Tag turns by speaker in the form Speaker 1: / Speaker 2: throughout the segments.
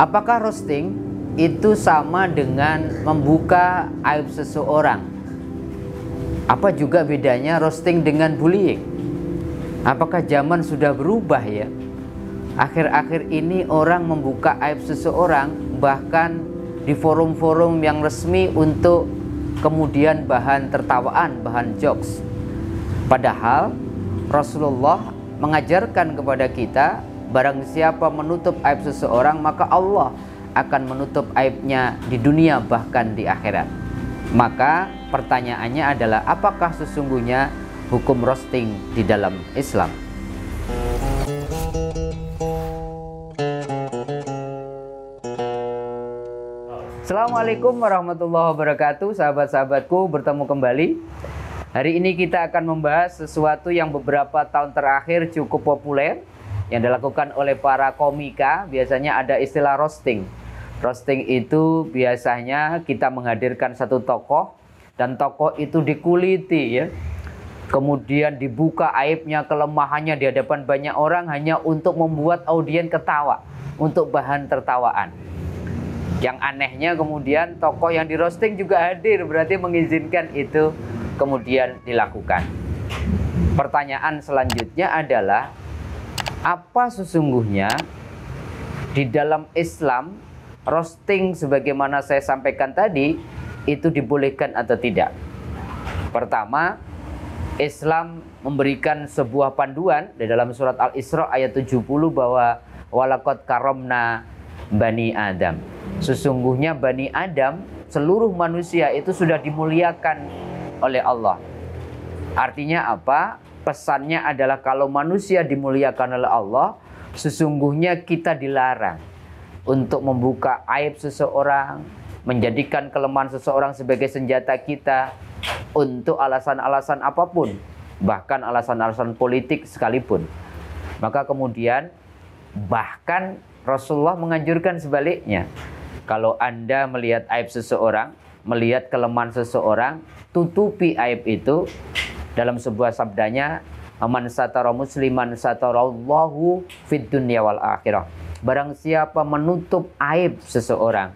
Speaker 1: Apakah roasting itu sama dengan membuka aib seseorang? Apa juga bedanya roasting dengan bullying? Apakah zaman sudah berubah ya? Akhir-akhir ini orang membuka aib seseorang bahkan di forum-forum yang resmi untuk kemudian bahan tertawaan, bahan jokes. Padahal Rasulullah mengajarkan kepada kita, barang siapa menutup aib seseorang, maka Allah akan menutup aibnya di dunia bahkan di akhirat. Maka pertanyaannya adalah, apakah sesungguhnya hukum roasting di dalam Islam? Assalamualaikum warahmatullahi wabarakatuh, sahabat-sahabatku, bertemu kembali. Hari ini kita akan membahas sesuatu yang beberapa tahun terakhir cukup populer, yang dilakukan oleh para komika. Biasanya ada istilah roasting. Roasting itu biasanya kita menghadirkan satu tokoh, dan tokoh itu dikuliti ya. Kemudian dibuka aibnya, kelemahannya di hadapan banyak orang hanya untuk membuat audiens ketawa, untuk bahan tertawaan. Yang anehnya kemudian tokoh yang di roasting juga hadir, berarti mengizinkan itu kemudian dilakukan. Pertanyaan selanjutnya adalah, apa sesungguhnya di dalam Islam roasting sebagaimana saya sampaikan tadi itu dibolehkan atau tidak? Pertama, Islam memberikan sebuah panduan di dalam surat Al-Isra ayat 70 bahwa walaqad karomna Bani Adam. Sesungguhnya Bani Adam, seluruh manusia itu sudah dimuliakan oleh Allah. Artinya apa? Pesannya adalah kalau manusia dimuliakan oleh Allah, sesungguhnya kita dilarang untuk membuka aib seseorang, menjadikan kelemahan seseorang sebagai senjata kita untuk alasan-alasan apapun, bahkan alasan-alasan politik sekalipun. Maka kemudian bahkan Rasulullah menganjurkan sebaliknya. Kalau Anda melihat aib seseorang, melihat kelemahan seseorang, tutupi aib itu. Dalam sebuah sabdanya, man satara musliman satarallahu fid dunya wal akhirah. Barang siapa menutup aib seseorang,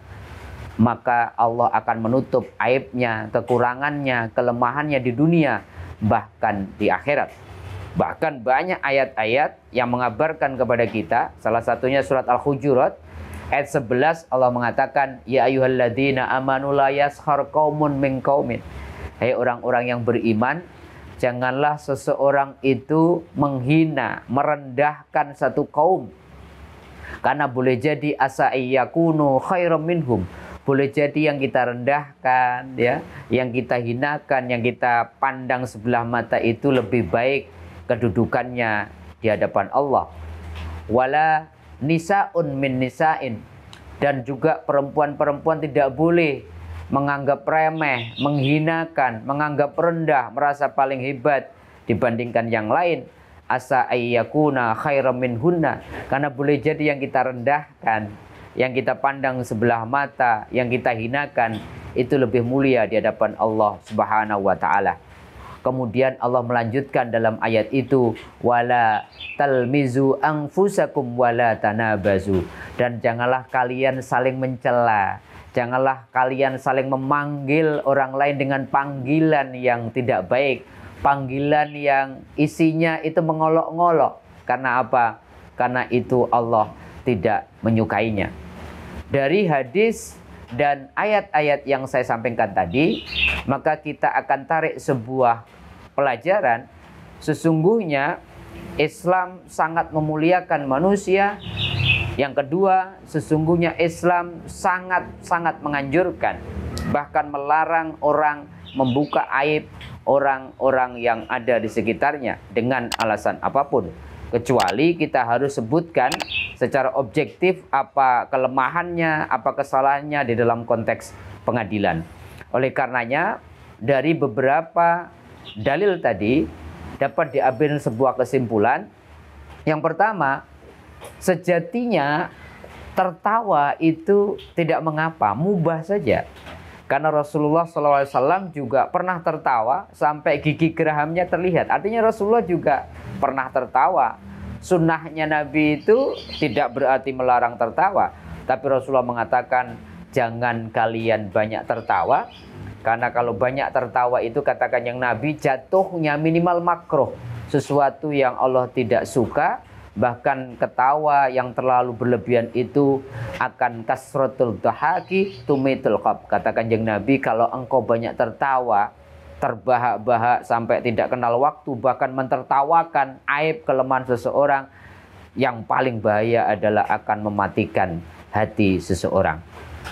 Speaker 1: maka Allah akan menutup aibnya, kekurangannya, kelemahannya di dunia, bahkan di akhirat. Bahkan banyak ayat-ayat yang mengabarkan kepada kita. Salah satunya surat Al-Hujurat ayat 11, Allah mengatakan, ya ayyuhalladzina amanu la yaskhar qaumun min qaumin. Hai orang-orang yang beriman, janganlah seseorang itu menghina, merendahkan satu kaum. Karena boleh jadi asa ayyakunu khairam minhum. Boleh jadi yang kita rendahkan ya, yang kita hinakan, yang kita pandang sebelah mata itu lebih baik kedudukannya di hadapan Allah. Wala nisa'un min nisa'in. Dan juga perempuan-perempuan tidak boleh menganggap remeh, menghinakan, menganggap rendah, merasa paling hebat dibandingkan yang lain. Asa ayyakuna khairam minhunna. Karena boleh jadi yang kita rendahkan, yang kita pandang sebelah mata, yang kita hinakan, itu lebih mulia di hadapan Allah Subhanahu wa ta'ala. Kemudian Allah melanjutkan dalam ayat itu, wala talmizu anfusakum wala tanabazu. Dan janganlah kalian saling mencela, janganlah kalian saling memanggil orang lain dengan panggilan yang tidak baik, panggilan yang isinya itu mengolok-ngolok. Karena apa? Karena itu Allah tidak menyukainya. Dari hadis dan ayat-ayat yang saya sampaikan tadi, maka kita akan tarik sebuah pelajaran. Sesungguhnya Islam sangat memuliakan manusia. Yang kedua, sesungguhnya Islam sangat-sangat menganjurkan, bahkan melarang orang membuka aib orang-orang yang ada di sekitarnya dengan alasan apapun. Kecuali kita harus sebutkan secara objektif apa kelemahannya, apa kesalahannya di dalam konteks pengadilan. Oleh karenanya, dari beberapa dalil tadi dapat diambil sebuah kesimpulan. Yang pertama, sejatinya tertawa itu tidak mengapa, mubah saja. Karena Rasulullah SAW juga pernah tertawa sampai gigi gerahamnya terlihat. Artinya Rasulullah juga pernah tertawa. Sunnahnya Nabi itu tidak berarti melarang tertawa. Tapi Rasulullah mengatakan jangan kalian banyak tertawa, karena kalau banyak tertawa itu katakan yang Nabi jatuhnya minimal makruh, sesuatu yang Allah tidak suka. Bahkan ketawa yang terlalu berlebihan itu akan kasratul dhahaki tumitul qalb. Kata Kanjeng Nabi, kalau engkau banyak tertawa, terbahak-bahak sampai tidak kenal waktu, bahkan mentertawakan aib kelemahan seseorang, yang paling bahaya adalah akan mematikan hati seseorang.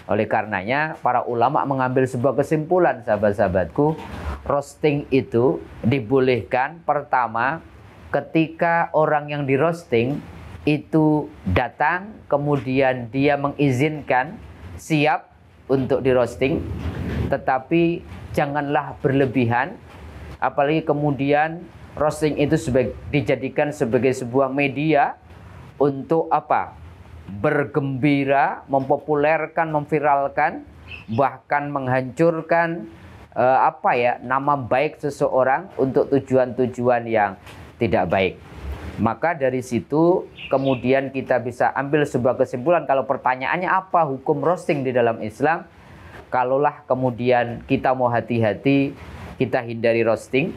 Speaker 1: Oleh karenanya para ulama mengambil sebuah kesimpulan, sahabat-sahabatku, roasting itu dibolehkan pertama ketika orang yang di roasting itu datang, kemudian dia mengizinkan siap untuk di roasting, tetapi janganlah berlebihan. Apalagi kemudian roasting itu dijadikan sebagai sebuah media untuk apa? Bergembira, mempopulerkan, memviralkan, bahkan menghancurkan nama baik seseorang untuk tujuan-tujuan yang tidak baik. Maka dari situ kemudian kita bisa ambil sebuah kesimpulan, kalau pertanyaannya apa hukum roasting di dalam Islam, kalaulah kemudian kita mau hati-hati, kita hindari roasting.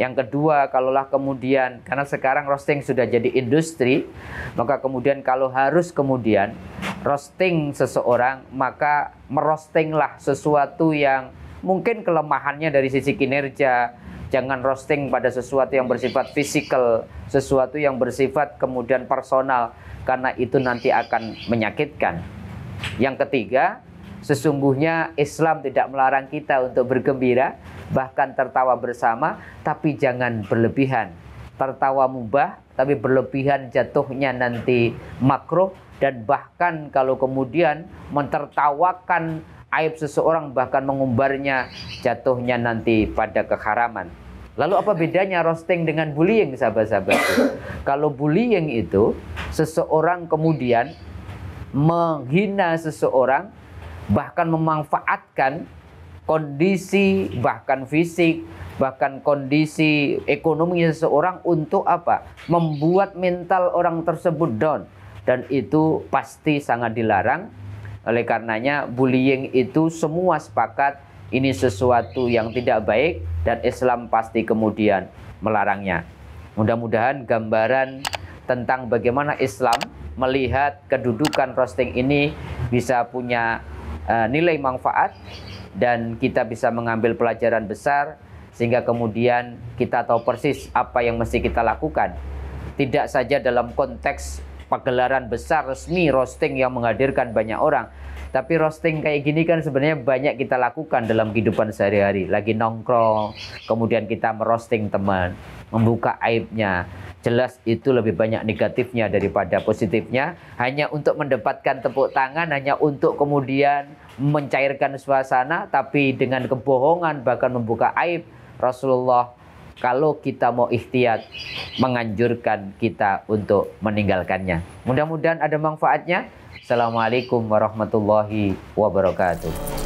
Speaker 1: Yang kedua, kalaulah kemudian, karena sekarang roasting sudah jadi industri, maka kemudian kalau harus kemudian roasting seseorang, maka merostinglah sesuatu yang mungkin kelemahannya dari sisi kinerja. Jangan roasting pada sesuatu yang bersifat fisikal, sesuatu yang bersifat kemudian personal, karena itu nanti akan menyakitkan. Yang ketiga, sesungguhnya Islam tidak melarang kita untuk bergembira, bahkan tertawa bersama, tapi jangan berlebihan. Tertawa mubah, tapi berlebihan jatuhnya nanti makruh, dan bahkan kalau kemudian mentertawakan aib seseorang, bahkan mengumbarnya, jatuhnya nanti pada keharaman. Lalu apa bedanya roasting dengan bullying, sahabat-sahabatku? Kalau bullying itu seseorang kemudian menghina seseorang, bahkan memanfaatkan kondisi, bahkan fisik, bahkan kondisi ekonomi seseorang untuk apa? Membuat mental orang tersebut down, dan itu pasti sangat dilarang. Oleh karenanya bullying itu semua sepakat ini sesuatu yang tidak baik, dan Islam pasti kemudian melarangnya. Mudah-mudahan gambaran tentang bagaimana Islam melihat kedudukan roasting ini bisa punya nilai manfaat, dan kita bisa mengambil pelajaran besar, sehingga kemudian kita tahu persis apa yang mesti kita lakukan. Tidak saja dalam konteks pagelaran besar resmi roasting yang menghadirkan banyak orang, tapi roasting kayak gini kan sebenarnya banyak kita lakukan dalam kehidupan sehari-hari. Lagi nongkrong, kemudian kita merosting teman, membuka aibnya. Jelas itu lebih banyak negatifnya daripada positifnya. Hanya untuk mendapatkan tepuk tangan, hanya untuk kemudian mencairkan suasana, tapi dengan kebohongan, bahkan membuka aib. Rasulullah, kalau kita mau ikhtiyat, menganjurkan kita untuk meninggalkannya. Mudah-mudahan ada manfaatnya. Assalamualaikum warahmatullahi wabarakatuh.